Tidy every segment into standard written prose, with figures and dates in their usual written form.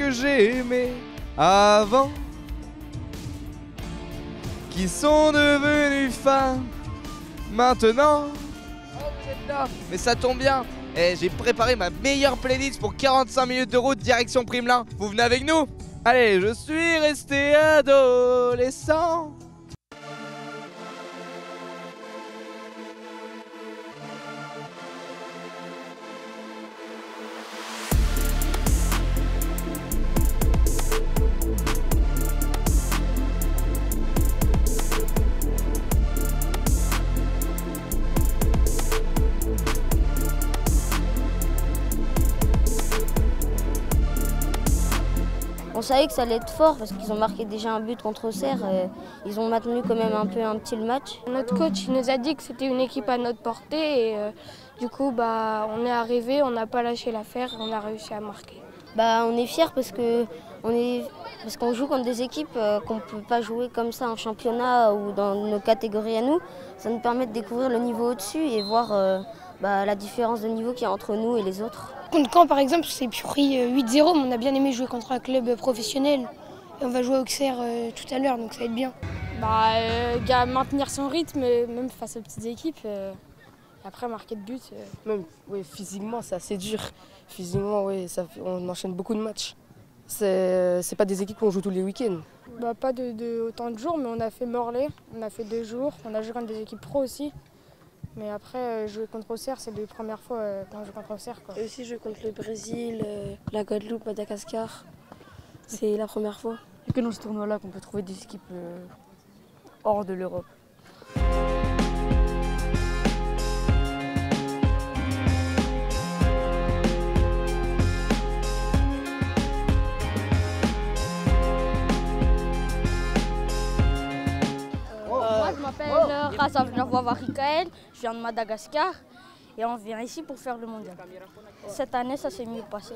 que j'ai aimés avant, qui sont devenus femmes maintenant. Oh, vous êtes là. Mais ça tombe bien. J'ai préparé ma meilleure playlist pour 45 minutes de route direction Primelin. Vous venez avec nous? Allez, je suis resté adolescent. On savait que ça allait être fort parce qu'ils ont marqué déjà un but contre Auxerre. Ils ont maintenu quand même un petit le match. Notre coach nous a dit que c'était une équipe à notre portée et du coup on est arrivé, on n'a pas lâché l'affaire, on a réussi à marquer. On est fiers parce qu'on joue contre des équipes qu'on ne peut pas jouer comme ça en championnat ou dans nos catégories à nous. Ça nous permet de découvrir le niveau au-dessus et voir la différence de niveau qu'il y a entre nous et les autres. Contre Caen, par exemple, c'est pris 8-0, mais on a bien aimé jouer contre un club professionnel. Et on va jouer à Auxerre tout à l'heure, donc ça va être bien. Maintenir son rythme, même face aux petites équipes, après marquer de but. Même physiquement, c'est assez dur. Physiquement, on enchaîne beaucoup de matchs. C'est pas des équipes qu'on joue tous les week-ends. Pas de autant de jours, mais on a fait Morlaix, on a fait 2 jours, on a joué contre des équipes pro aussi. Mais après, jouer contre Auxerre, c'est les premières fois quand je joue contre Auxerre. Et aussi jouer contre le Brésil, la Guadeloupe, Madagascar, c'est la première fois. Et que dans ce tournoi-là qu'on peut trouver des équipes hors de l'Europe. Moi, je m'appelle Razaf Rikael, je viens de Madagascar et on vient ici pour faire le mondial. Cette année, ça s'est mieux passé.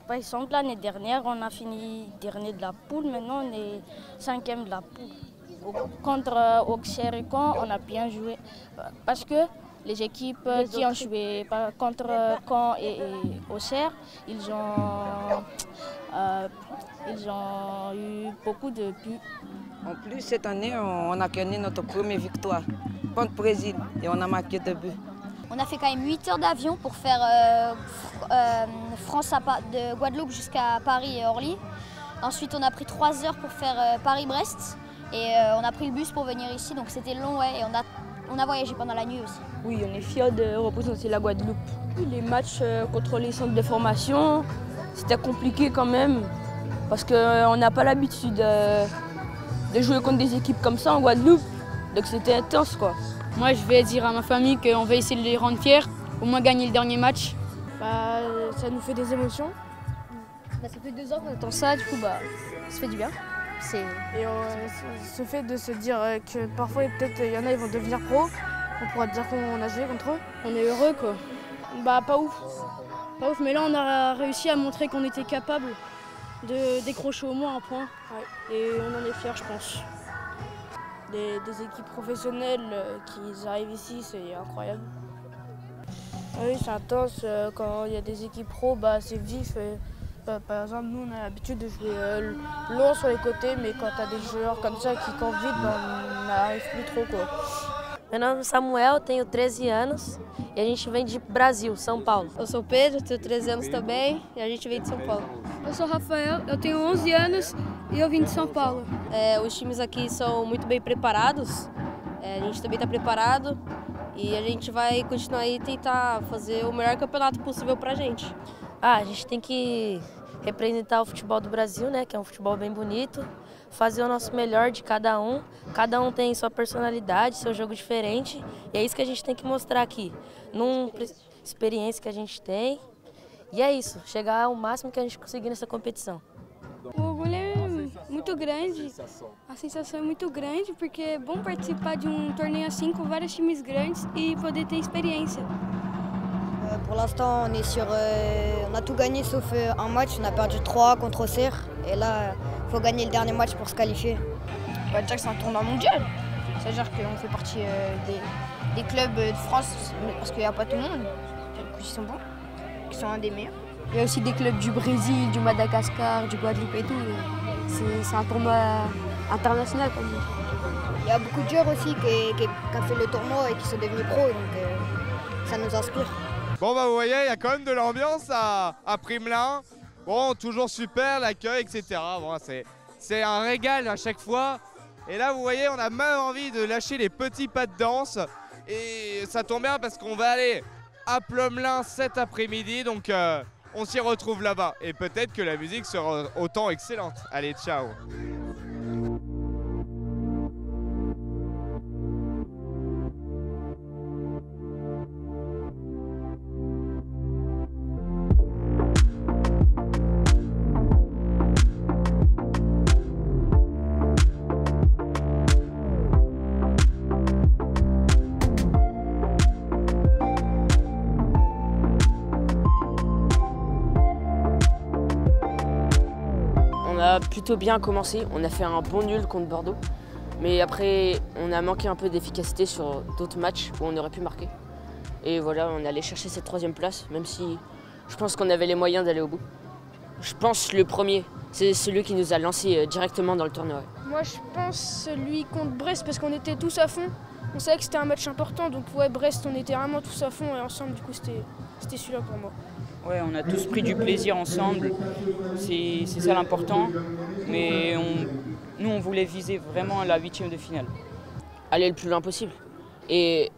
Par exemple, l'année dernière, on a fini dernier de la poule, maintenant on est 5e de la poule. Contre Auxerre et Caen, on a bien joué parce que les équipes qui ont joué contre Caen et Auxerre, ils ont eu beaucoup de buts. En plus, cette année, on a gagné notre première victoire contre le Brésil et on a marqué 2 buts. On a fait quand même 8 heures d'avion pour faire de Guadeloupe jusqu'à Paris et Orly. Ensuite, on a pris 3 heures pour faire Paris-Brest et on a pris le bus pour venir ici. Donc c'était long, et on a voyagé pendant la nuit aussi. Oui, on est fiers de représenter la Guadeloupe. Les matchs contre les centres de formation, c'était compliqué quand même parce qu'on n'a pas l'habitude de jouer contre des équipes comme ça en Guadeloupe, donc c'était intense quoi. Moi je vais dire à ma famille qu'on va essayer de les rendre fiers, au moins gagner le dernier match. Ça nous fait des émotions. Ça fait 2 ans qu'on attend ça, du coup ça fait du bien. Et ce fait de se dire que parfois peut-être il y en a ils vont devenir pro, on pourra dire qu'on a joué contre eux. On est heureux quoi. Pas ouf. Pas ouf, mais là on a réussi à montrer qu'on était capable de décrocher au moins un point. Ouais. Et on en est fiers, je pense. Des équipes professionnelles qui arrivent ici, c'est incroyable. Oui, c'est intense. Quand il y a des équipes pro, c'est vif. Par exemple, nous, on a l'habitude de jouer long sur les côtés, mais quand tu as des joueurs comme ça qui courent vite, on n'arrive plus trop, quoi. Meu nome é Samuel, tenho 13 anos e a gente vem de Brasil, São Paulo. Eu sou Pedro, tenho 13 anos também e a gente vem de São Paulo. Eu sou Rafael, eu tenho 11 anos e eu vim de São Paulo. Os times aqui são muito bem preparados, a gente também está preparado e a gente vai continuar aí tentar fazer o melhor campeonato possível pra gente. A gente tem que representar o futebol do Brasil, né, que é um futebol bem bonito, fazer o nosso melhor de cada um tem sua personalidade, seu jogo diferente, e é isso que a gente tem que mostrar aqui, numa experiência que a gente tem, e é isso, chegar ao máximo que a gente conseguir nessa competição. O orgulho é muito grande, a sensação é muito grande, porque é bom participar de um torneio assim com vários times grandes e poder ter experiência. Pour l'instant, on a tout gagné sauf un match. On a perdu 3 contre Auxerre. Et là, il faut gagner le dernier match pour se qualifier. On va dire que c'est un tournoi mondial. C'est-à-dire qu'on fait partie des clubs de France, parce qu'il n'y a pas tout le monde. Du coup, ils sont bons, qui sont un des meilleurs. Il y a aussi des clubs du Brésil, du Madagascar, du Guadeloupe et tout. C'est un tournoi international comme ça. Il y a beaucoup de joueurs aussi qui ont fait le tournoi et qui sont devenus pros, donc ça nous inspire. Bon bah vous voyez, il y a quand même de l'ambiance à Primelin. Bon, toujours super, l'accueil, etc. Bon, c'est un régal à chaque fois. Et là, vous voyez, on a même envie de lâcher les petits pas de danse. Et ça tombe bien parce qu'on va aller à Plomelin cet après-midi. Donc on s'y retrouve là-bas. Et peut-être que la musique sera autant excellente. Allez, ciao! On a plutôt bien commencé, on a fait un bon nul contre Bordeaux. Mais après, on a manqué un peu d'efficacité sur d'autres matchs où on aurait pu marquer. Et voilà, on est allé chercher cette 3e place, même si je pense qu'on avait les moyens d'aller au bout. Je pense le premier, c'est celui qui nous a lancé directement dans le tournoi. Moi je pense celui contre Brest parce qu'on était tous à fond. On savait que c'était un match important, donc ouais, Brest on était vraiment tous à fond et ensemble, du coup c'était celui-là pour moi. Ouais, on a tous pris du plaisir ensemble, c'est ça l'important, mais nous on voulait viser vraiment la 8e de finale. Aller le plus loin possible et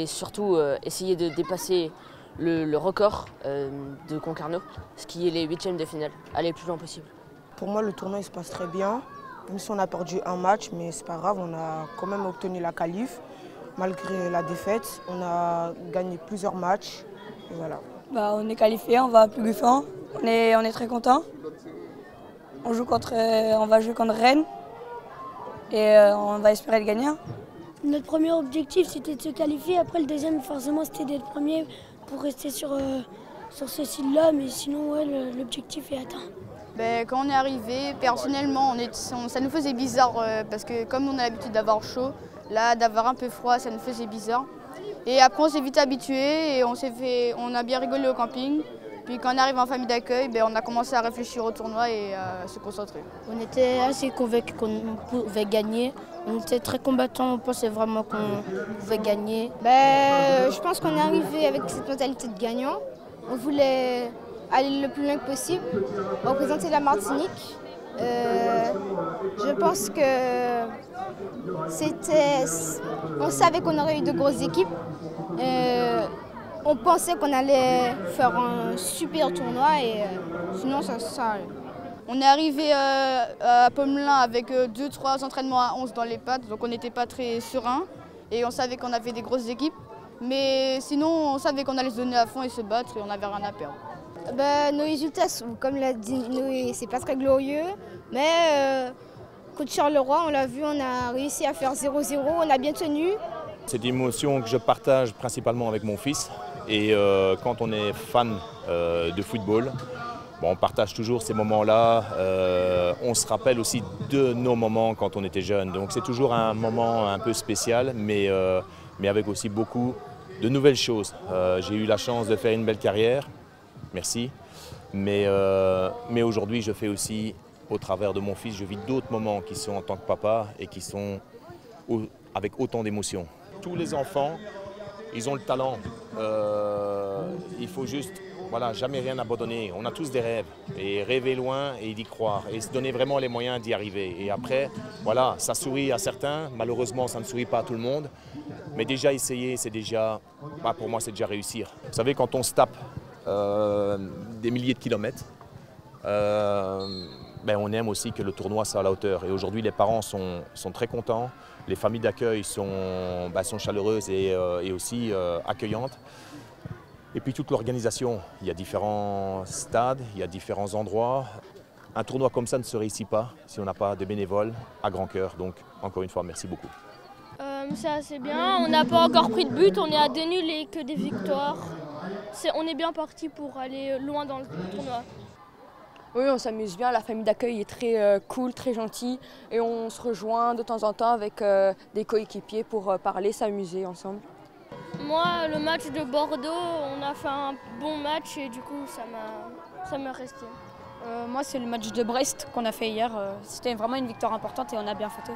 surtout essayer de dépasser le record de Concarneau, ce qui est les 8e de finale, aller le plus loin possible. Pour moi, le tournoi il se passe très bien, même si on a perdu un match, mais c'est pas grave, on a quand même obtenu la qualif. Malgré la défaite, on a gagné plusieurs matchs, et voilà. Bah, on est qualifié, on va à Plogoufan, on est très content. On va jouer contre Rennes et on va espérer le gagner. Notre premier objectif c'était de se qualifier, après le deuxième forcément c'était d'être premier pour rester sur ce site-là, mais sinon ouais, l'objectif est atteint. Ben, quand on est arrivé, personnellement, ça nous faisait bizarre parce que comme on a l'habitude d'avoir chaud, là d'avoir un peu froid, ça nous faisait bizarre. Et après on s'est vite habitué et on a bien rigolé au camping. Puis quand on arrive en famille d'accueil, ben, on a commencé à réfléchir au tournoi et à se concentrer. On était assez convaincus qu'on pouvait gagner. On était très combattants, on pensait vraiment qu'on pouvait gagner. Je pense qu'on est arrivé avec cette mentalité de gagnant. On voulait aller le plus loin possible, représenter la Martinique. Je pense que on savait qu'on aurait eu de grosses équipes. On pensait qu'on allait faire un super tournoi et sinon ça allait. On est arrivé à Pomelin avec 2-3 entraînements à 11 dans les pattes, donc on n'était pas très serein et on savait qu'on avait des grosses équipes. Mais sinon on savait qu'on allait se donner à fond et se battre et on n'avait rien à perdre. Nos résultats sont, comme l'a dit Noé, c'est pas très glorieux, mais contre Charleroi, on l'a vu, on a réussi à faire 0-0, on a bien tenu. C'est une émotion que je partage principalement avec mon fils. Et quand on est fan de football, on partage toujours ces moments-là. On se rappelle aussi de nos moments quand on était jeune. Donc c'est toujours un moment un peu spécial, mais avec aussi beaucoup de nouvelles choses. J'ai eu la chance de faire une belle carrière, merci. Mais aujourd'hui, je fais aussi, au travers de mon fils, je vis d'autres moments qui sont en tant que papa et qui sont avec autant d'émotions. Tous les enfants, ils ont le talent. Il faut juste, jamais rien abandonner. On a tous des rêves. Et rêver loin et y croire. Et se donner vraiment les moyens d'y arriver. Et après, ça sourit à certains. Malheureusement, ça ne sourit pas à tout le monde. Mais déjà essayer, c'est déjà, pour moi, c'est déjà réussir. Vous savez, quand on se tape des milliers de kilomètres, on aime aussi que le tournoi soit à la hauteur. Et aujourd'hui, les parents sont très contents. Les familles d'accueil sont chaleureuses et aussi accueillantes. Et puis toute l'organisation, il y a différents stades, il y a différents endroits. Un tournoi comme ça ne se réussit pas si on n'a pas de bénévoles à grand cœur. Donc encore une fois, merci beaucoup. C'est assez bien, on n'a pas encore pris de but, on est à 2 nuls et que des victoires. On est bien parti pour aller loin dans le tournoi. Oui, on s'amuse bien, la famille d'accueil est très cool, très gentille et on se rejoint de temps en temps avec des coéquipiers pour parler, s'amuser ensemble. Moi, le match de Bordeaux, on a fait un bon match et du coup, ça m'est resté. Moi, c'est le match de Brest qu'on a fait hier. C'était vraiment une victoire importante et on a bien fêté.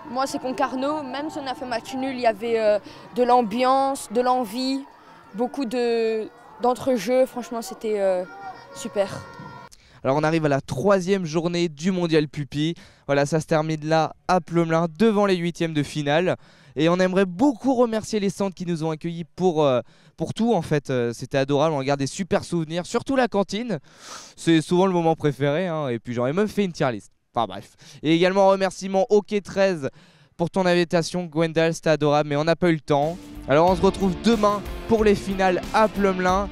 Moi, c'est Concarneau. Même si on a fait match nul, il y avait de l'ambiance, de l'envie, beaucoup d'entrejeux. Franchement, c'était super. Alors on arrive à la 3e journée du Mondial Pupi. Voilà, ça se termine là à Plomelin devant les 8e de finale. Et on aimerait beaucoup remercier les centres qui nous ont accueillis pour tout en fait. C'était adorable, on garde des super souvenirs, surtout la cantine. C'est souvent le moment préféré hein. Et puis j'aurais même fait une tier list. Enfin bref. Et également remerciement OK 13 pour ton invitation Gwendal, c'était adorable mais on n'a pas eu le temps. Alors on se retrouve demain pour les finales à Plomelin.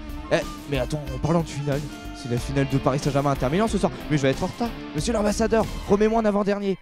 Mais attends, en parlant de finale, c'est la finale de Paris Saint-Germain Inter Milan ce soir. Mais je vais être en retard. Monsieur l'ambassadeur, remets-moi en avant-dernier.